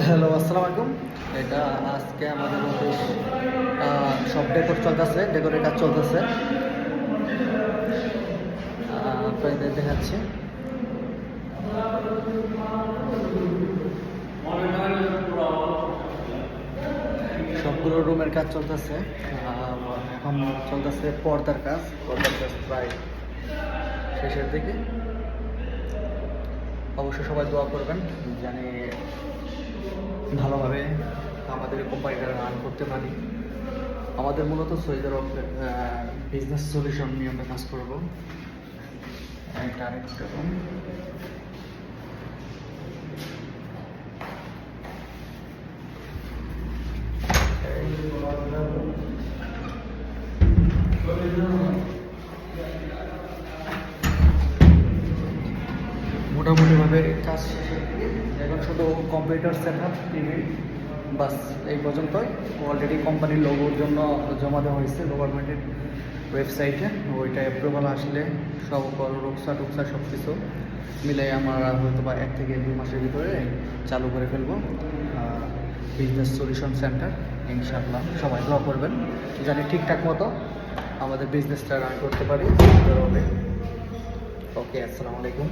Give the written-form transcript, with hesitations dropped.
Hello, আসসালামু আলাইকুম। এটা আজকে আমাদের অফিস সব ডেকোরের কাজ চলতেছে। আপনাদের দেখাচ্ছি। সবগুলো রুমের কাজ চলতেছে। এখন চলতেছে পর্দার কাজ প্রায় শেষের দিকে। অবশ্যই সবাই দোয়া করবেন জানি ভালোভাবে আমাদের কোম্পানিটা রান করতে পারি। আমাদের মূলত সৈয়দের বিজনেস সলিউশন নিয়ে আমরা কাজ করবো। এটা আরেকটা রুম। মোটামুটিভাবে কাজ শেষের দিকে। এখন শুধু কম্পিউটার সেট আপ, টিভি, বাস এই পর্যন্তই। অলরেডি কোম্পানির লোগোর জন্য জমা দেওয়া হয়েছে গভর্নমেন্টের ওয়েবসাইটে। ওইটা অ্যাপ্রুভাল আসলে সকল রুকসা টুকসা সব কিছু মিলাই আমরা হয়তো বা 1 থেকে 2 মাসের ভিতরে চালু করে ফেলবো বিজনেস সলিউশন সেন্টার। ইনশাআল্লাহ সবাই দোয়া করবেন জানি ঠিকঠাক মতো আমাদের বিজনেসটা রান করতে পারি। ওকে, আসসালামু আলাইকুম।